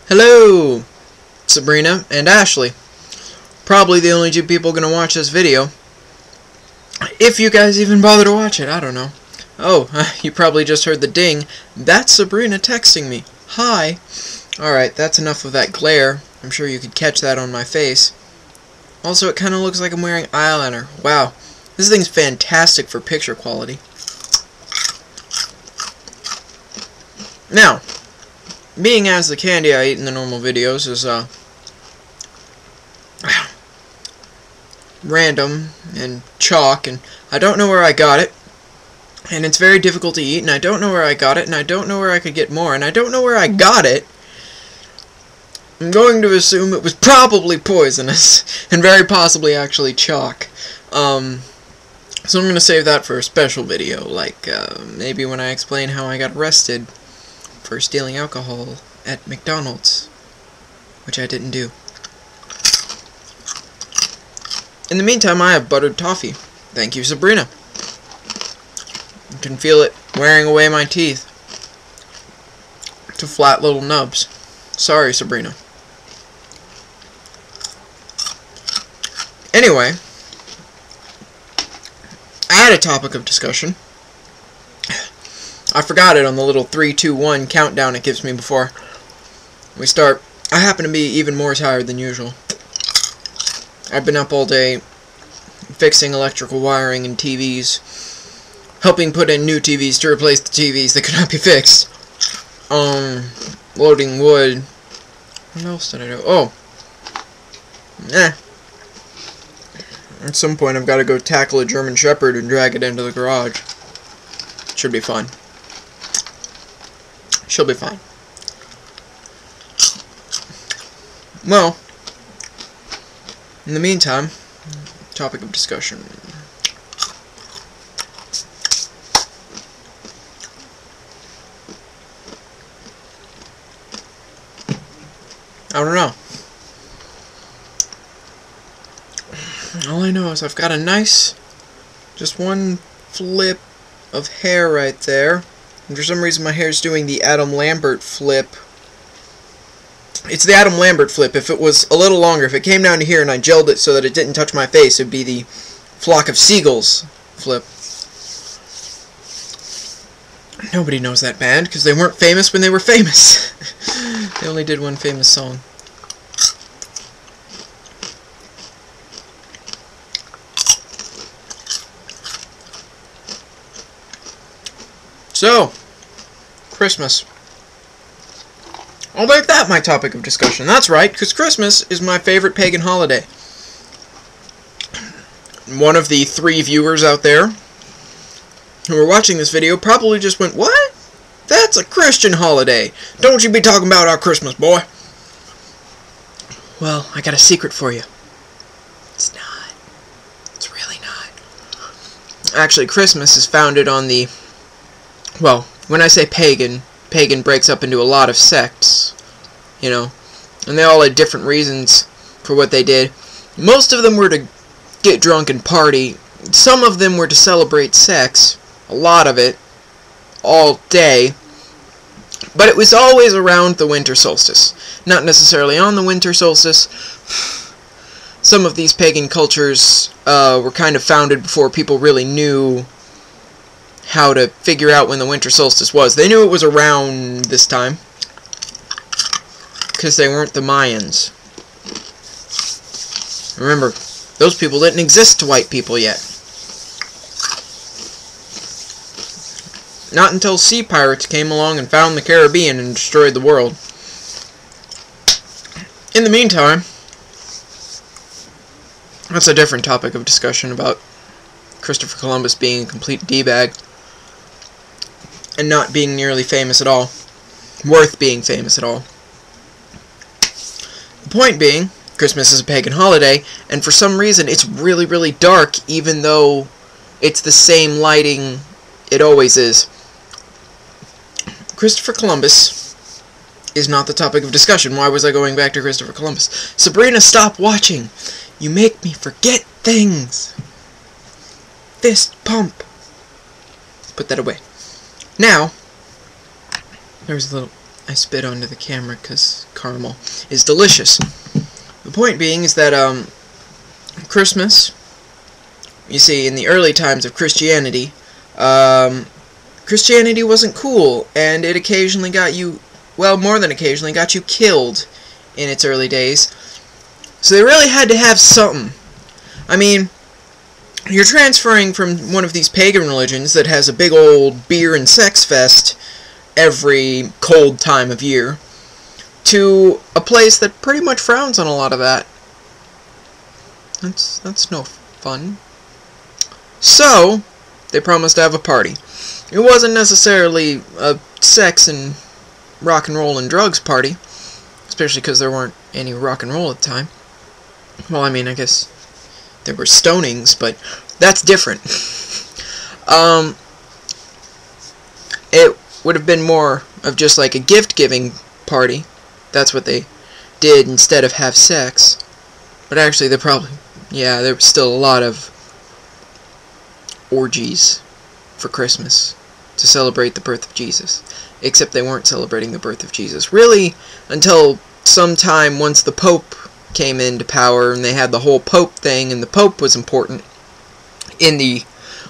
Hello, Sabrina and Ashley. Probably the only two people gonna watch this video. If you guys even bother to watch it, I don't know. Oh, you probably just heard the ding. That's Sabrina texting me. Hi. Alright, that's enough of that glare. I'm sure you could catch that on my face. Also, it kinda looks like I'm wearing eyeliner. Wow. This thing's fantastic for picture quality. Now, being as the candy I eat in the normal videos is, random and chalk, and I don't know where I got it, and it's very difficult to eat, and I don't know where I got it, and I don't know where I could get more, and I don't know where I got it. I'm going to assume it was probably poisonous, and very possibly actually chalk. So I'm going to save that for a special video, like, maybe when I explain how I got arrested for stealing alcohol at McDonald's, which I didn't do. In the meantime, I have buttered toffee. Thank you, Sabrina. You can feel it wearing away my teeth to flat little nubs. Sorry, Sabrina. Anyway, I had a topic of discussion. I forgot it on the little 3, 2, 1 countdown it gives me before we start. I happen to be even more tired than usual. I've been up all day fixing electrical wiring and TVs, helping put in new TVs to replace the TVs that could not be fixed. Loading wood. What else did I do? Oh. At some point I've got to go tackle a German Shepherd and drag it into the garage. Should be fun. She'll be fine. Well, in the meantime, topic of discussion. I don't know. All I know is I've got a nice, just one flip of hair right there. And for some reason my hair's doing the Adam Lambert flip. It's the Adam Lambert flip. If it was a little longer, if it came down to here and I gelled it so that it didn't touch my face, it would be the Flock of Seagulls flip. Nobody knows that band, because they weren't famous when they were famous. They only did one famous song. So, Christmas. I'll make that my topic of discussion. That's right, because Christmas is my favorite pagan holiday. One of the 3 viewers out there who are watching this video probably just went, "What? That's a Christian holiday. Don't you be talking about our Christmas, boy." Well, I got a secret for you. It's not. It's really not. Actually, Christmas is founded on the... Well, when I say pagan, pagan breaks up into a lot of sects, you know, and they all had different reasons for what they did. Most of them were to get drunk and party. Some of them were to celebrate sex, a lot of it, all day, but it was always around the winter solstice. Not necessarily on the winter solstice. Some of these pagan cultures were kind of founded before people really knew how to figure out when the winter solstice was. They knew it was around this time, because they weren't the Mayans. Remember, those people didn't exist to white people yet. Not until sea pirates came along and found the Caribbean and destroyed the world. In the meantime, that's a different topic of discussion about Christopher Columbus being a complete D-bag and not being nearly famous at all. Worth being famous at all. The point being, Christmas is a pagan holiday, and for some reason it's really, really dark, even though it's the same lighting it always is. Christopher Columbus is not the topic of discussion. Why was I going back to Christopher Columbus? Sabrina, stop watching! You make me forget things! Fist pump! Put that away. Now, there was a little... I spit onto the camera because caramel is delicious. The point being is that Christmas, you see, in the early times of Christianity, Christianity wasn't cool, and it occasionally got you, well, more than occasionally, got you killed in its early days. So they really had to have something. I mean, you're transferring from one of these pagan religions that has a big old beer and sex fest every cold time of year to a place that pretty much frowns on a lot of that. That's no fun. So, they promised to have a party. It wasn't necessarily a sex and rock and roll and drugs party, especially because there weren't any rock and roll at the time. Well, I mean, I guess there were stonings, but that's different. It would have been more of just like a gift-giving party. That's what they did instead of have sex. But actually, there was still a lot of orgies for Christmas to celebrate the birth of Jesus. Except they weren't celebrating the birth of Jesus, really, until sometime once the Pope came into power and they had the whole Pope thing, and the Pope was important in the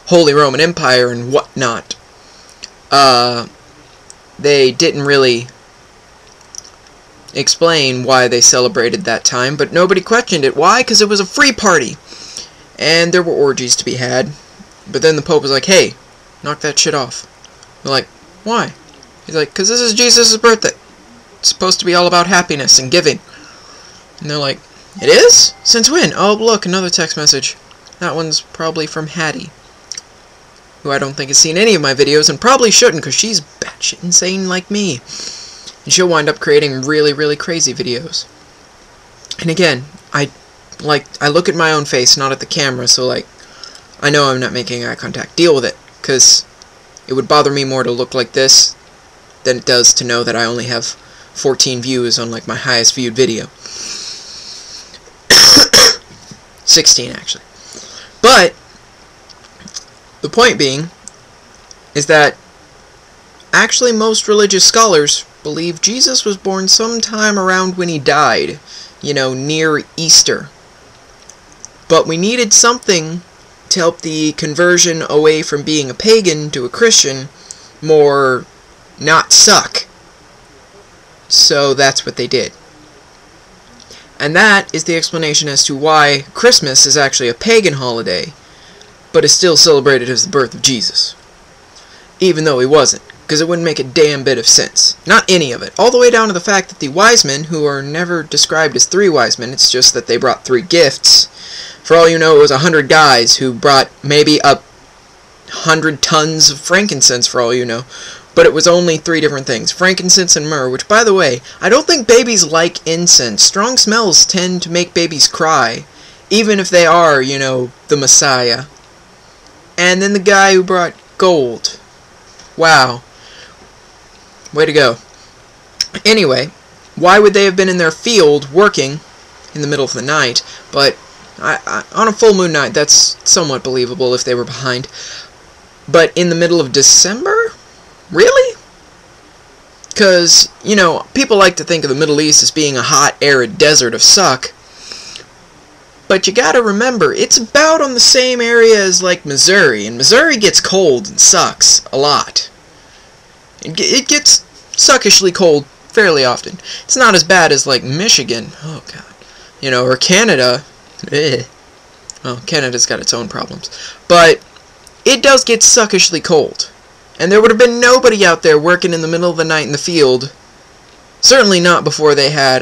Holy Roman Empire and whatnot. They didn't really explain why they celebrated that time, but nobody questioned it. Why? Because it was a free party, and there were orgies to be had. But then the Pope was like, hey, knock that shit off. They're like, why? He's like, because this is Jesus' birthday. It's supposed to be all about happiness and giving. And they're like, it is? Since when? Oh, look, another text message. That one's probably from Hattie, who I don't think has seen any of my videos, and probably shouldn't, because she's batshit insane like me. And she'll wind up creating really, really crazy videos. And again, I look at my own face, not at the camera, so, like, I know I'm not making eye contact. Deal with it, because it would bother me more to look like this than it does to know that I only have 14 views on, like, my highest viewed video. 16, actually. But the point being is that actually most religious scholars believe Jesus was born sometime around when he died, you know, near Easter. But we needed something to help the conversion away from being a pagan to a Christian more not suck. So that's what they did. And that is the explanation as to why Christmas is actually a pagan holiday, but is still celebrated as the birth of Jesus. Even though he wasn't, because it wouldn't make a damn bit of sense. Not any of it. All the way down to the fact that the wise men, who are never described as 3 wise men, it's just that they brought 3 gifts. For all you know, it was 100 guys who brought maybe 100 tons of frankincense, for all you know. But it was only 3 different things. Frankincense and myrrh, which, by the way, I don't think babies like incense. Strong smells tend to make babies cry, even if they are, you know, the Messiah. And then the guy who brought gold. Wow. Way to go. Anyway, why would they have been in their field working in the middle of the night? But on a full moon night, that's somewhat believable if they were behind. But in the middle of December? Really? Because, you know, people like to think of the Middle East as being a hot, arid desert of suck. But you gotta remember, it's about on the same area as, like, Missouri. And Missouri gets cold and sucks a lot. It gets suckishly cold fairly often. It's not as bad as, like, Michigan. Oh, God. You know, or Canada. Well, Canada's got its own problems. But it does get suckishly cold. And there would have been nobody out there working in the middle of the night in the field. Certainly not before they had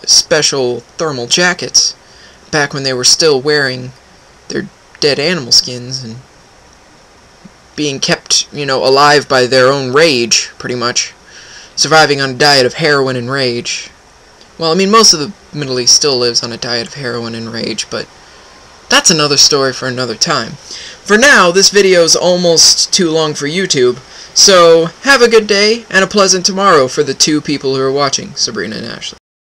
special thermal jackets. Back when they were still wearing their dead animal skins and being kept, you know, alive by their own rage, pretty much. Surviving on a diet of heroin and rage. Well, I mean, most of the Middle East still lives on a diet of heroin and rage, but that's another story for another time. For now, this video is almost too long for YouTube, so have a good day and a pleasant tomorrow for the 2 people who are watching, Sabrina and Ashley.